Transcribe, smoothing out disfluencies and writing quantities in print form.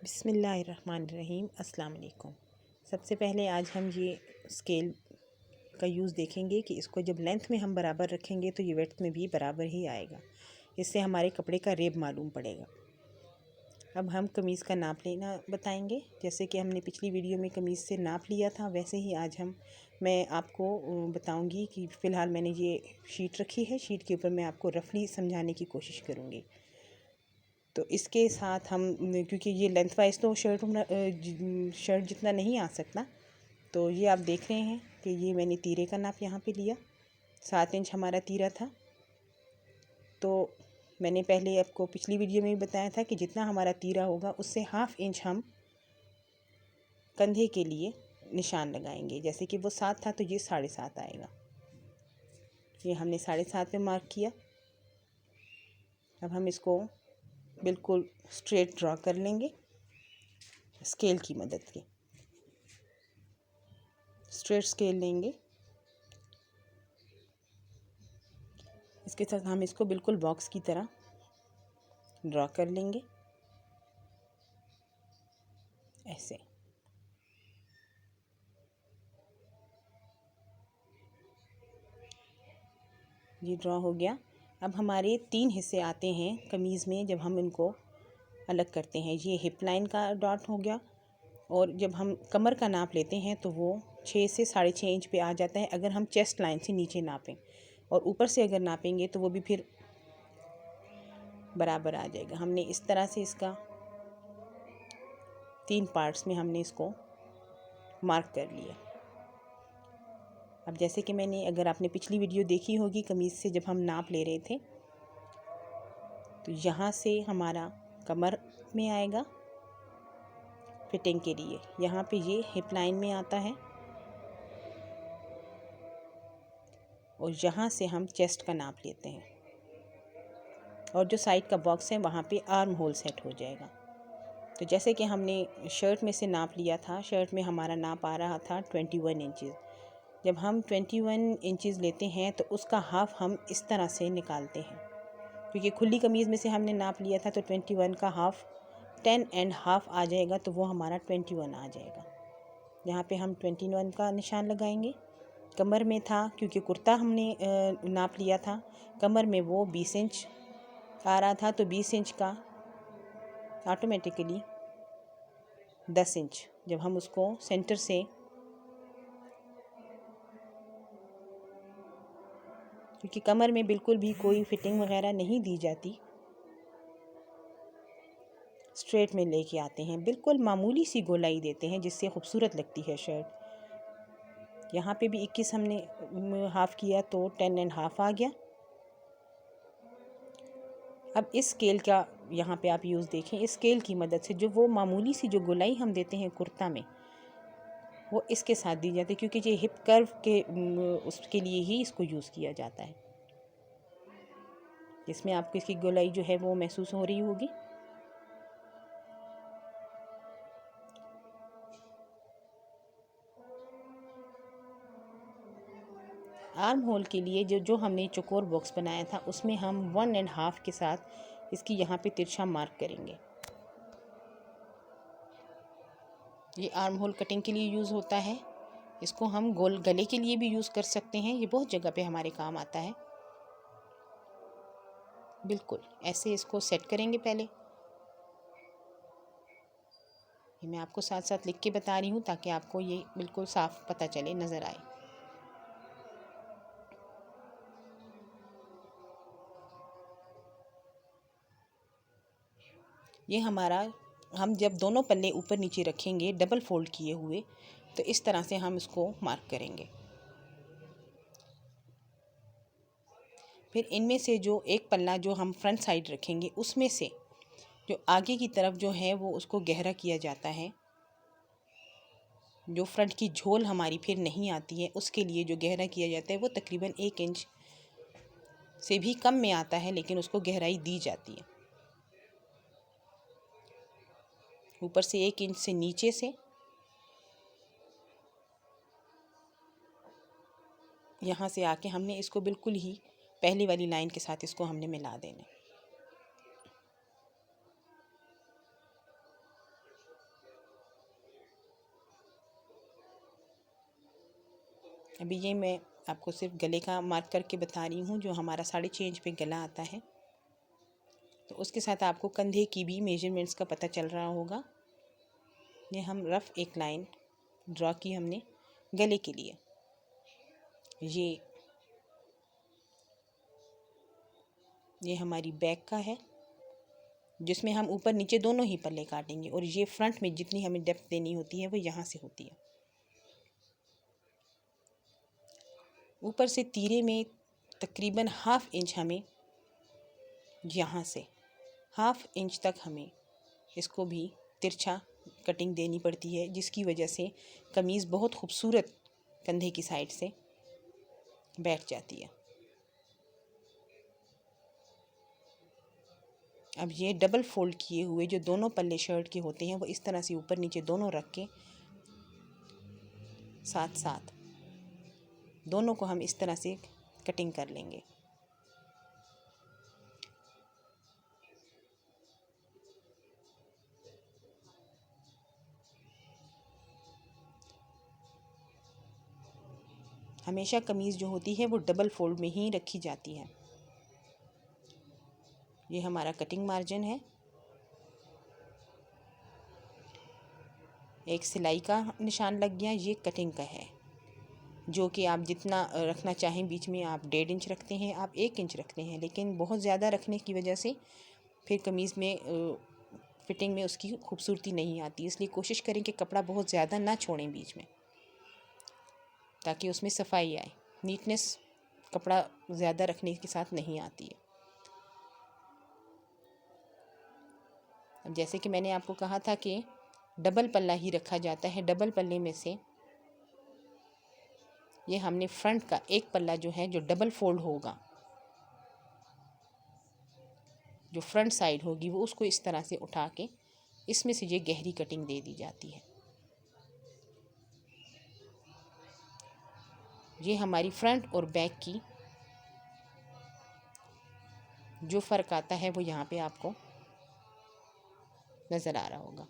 बिस्मिल्लाहिर्रहमानिर्रहीम अस्सलाम वालेकुम। सबसे पहले आज हम ये स्केल का यूज़ देखेंगे कि इसको जब लेंथ में हम बराबर रखेंगे तो ये विड्थ में भी बराबर ही आएगा। इससे हमारे कपड़े का रेब मालूम पड़ेगा। अब हम कमीज़ का नाप लेना बताएंगे। जैसे कि हमने पिछली वीडियो में कमीज़ से नाप लिया था, वैसे ही आज मैं आपको बताऊंगी कि फ़िलहाल मैंने ये शीट रखी है। शीट के ऊपर मैं आपको रफली समझाने की कोशिश करूँगी। तो इसके साथ हम, क्योंकि ये लेंथ वाइज तो शर्ट जितना नहीं आ सकता, तो ये आप देख रहे हैं कि ये मैंने तीरे का नाप यहाँ पे लिया। 7 इंच हमारा तीरा था। तो मैंने पहले आपको पिछली वीडियो में भी बताया था कि जितना हमारा तीरा होगा उससे 1/2 इंच हम कंधे के लिए निशान लगाएंगे। जैसे कि वो 7 था तो ये 7.5 आएगा। ये हमने 7.5 पे मार्क किया। अब हम इसको बिल्कुल स्ट्रेट ड्रॉ कर लेंगे स्केल की मदद से। स्ट्रेट स्केल लेंगे। इसके साथ हम इसको बिल्कुल बॉक्स की तरह ड्रॉ कर लेंगे ऐसे। ये ड्रॉ हो गया। अब हमारे 3 हिस्से आते हैं कमीज़ में जब हम इनको अलग करते हैं। ये हिप लाइन का डॉट हो गया, और जब हम कमर का नाप लेते हैं तो वो 6 से 6.5 इंच पे आ जाता है अगर हम चेस्ट लाइन से नीचे नापें, और ऊपर से अगर नापेंगे तो वो भी फिर बराबर आ जाएगा। हमने इस तरह से इसका 3 पार्ट्स में हमने इसको मार्क कर लिया। अब जैसे कि अगर आपने पिछली वीडियो देखी होगी कमीज़ से जब हम नाप ले रहे थे, तो यहाँ से हमारा कमर में आएगा फिटिंग के लिए। यहाँ पे ये हिप लाइन में आता है, और यहाँ से हम चेस्ट का नाप लेते हैं, और जो साइड का बॉक्स है वहाँ पे आर्म होल सेट हो जाएगा। तो जैसे कि हमने शर्ट में से नाप लिया था, शर्ट में हमारा नाप आ रहा था 21 इंचज़। जब हम 21 इंचज़ लेते हैं तो उसका हाफ़ हम इस तरह से निकालते हैं, क्योंकि खुली कमीज़ में से हमने नाप लिया था तो 21 का हाफ़ 10.5 आ जाएगा, तो वो हमारा 21 आ जाएगा। यहाँ पे हम 21 का निशान लगाएंगे। कमर में था, क्योंकि कुर्ता हमने नाप लिया था, कमर में वो 20 इंच आ रहा था, तो 20 इंच का ऑटोमेटिकली 10 इंच जब हम उसको सेंटर से, क्योंकि कमर में बिल्कुल भी कोई फिटिंग वगैरह नहीं दी जाती, स्ट्रेट में लेके आते हैं, बिल्कुल मामूली सी गोलाई देते हैं जिससे खूबसूरत लगती है शर्ट। यहाँ पे भी 21 हमने हाफ़ किया तो 10.5 आ गया। अब इस स्केल का यहाँ पे आप यूज़ देखें। इस स्केल की मदद से जो वो मामूली सी जो गोलाई हम देते हैं कुर्ता में, वो इसके साथ दी जाती है, क्योंकि ये हिप कर्व के उसके लिए ही इसको यूज़ किया जाता है। इसमें आपको इसकी गोलाई जो है वो महसूस हो रही होगी। आर्म होल के लिए जो हमने चौकोर बॉक्स बनाया था उसमें हम 1.5 के साथ इसकी यहाँ पे तिरछा मार्क करेंगे। ये आर्म होल कटिंग के लिए यूज़ होता है। इसको हम गोल गले के लिए भी यूज़ कर सकते हैं। ये बहुत जगह पे हमारे काम आता है। बिल्कुल ऐसे इसको सेट करेंगे पहले। ये मैं आपको साथ साथ लिख के बता रही हूँ ताकि आपको ये बिल्कुल साफ पता चले, नज़र आए। ये हमारा, हम जब दोनों पल्ले ऊपर नीचे रखेंगे डबल फोल्ड किए हुए, तो इस तरह से हम इसको मार्क करेंगे। फिर इनमें से जो एक पल्ला जो हम फ्रंट साइड रखेंगे उसमें से जो आगे की तरफ जो है वो उसको गहरा किया जाता है। जो फ्रंट की झोल हमारी फिर नहीं आती है उसके लिए जो गहरा किया जाता है वो तकरीबन 1 इंच से भी कम में आता है, लेकिन उसको गहराई दी जाती है। ऊपर से 1 इंच से नीचे से यहाँ से आके हमने इसको बिल्कुल ही पहली वाली लाइन के साथ इसको हमने मिला देना। अभी ये मैं आपको सिर्फ गले का मार्क करके बता रही हूँ, जो हमारा 6.5 इंच पे गला आता है। तो उसके साथ आपको कंधे की भी मेजरमेंट्स का पता चल रहा होगा। ये हम रफ़ एक लाइन ड्रॉ की हमने गले के लिए। ये हमारी बैक का है, जिसमें हम ऊपर नीचे दोनों ही पल्ले काटेंगे, और ये फ्रंट में जितनी हमें डेप्थ देनी होती है वो यहाँ से होती है। ऊपर से तीरे में तकरीबन 1/2 इंच हमें, यहाँ से 1/2 इंच तक हमें इसको भी तिरछा कटिंग देनी पड़ती है, जिसकी वजह से कमीज़ बहुत खूबसूरत कंधे की साइड से बैठ जाती है। अब ये डबल फोल्ड किए हुए जो दोनों पल्ले शर्ट के होते हैं वो इस तरह से ऊपर नीचे दोनों रख के साथ साथ दोनों को हम इस तरह से कटिंग कर लेंगे। हमेशा कमीज़ जो होती है वो डबल फोल्ड में ही रखी जाती है। ये हमारा कटिंग मार्जिन है। एक सिलाई का निशान लग गया, ये कटिंग का है, जो कि आप जितना रखना चाहें। बीच में आप 1.5 इंच रखते हैं, आप 1 इंच रखते हैं, लेकिन बहुत ज़्यादा रखने की वजह से फिर कमीज़ में फिटिंग में उसकी खूबसूरती नहीं आती। इसलिए कोशिश करें कि कपड़ा बहुत ज़्यादा ना छोड़ें बीच में, ताकि उसमें सफाई आए। नीटनेस कपड़ा ज़्यादा रखने के साथ नहीं आती है। अब जैसे कि मैंने आपको कहा था कि डबल पल्ला ही रखा जाता है। डबल पल्ले में से ये हमने फ्रंट का एक पल्ला जो है, जो डबल फोल्ड होगा, जो फ्रंट साइड होगी, वो उसको इस तरह से उठा के इसमें से ये गहरी कटिंग दे दी जाती है। ये हमारी फ्रंट और बैक की जो फ़र्क आता है वो यहाँ पे आपको नज़र आ रहा होगा।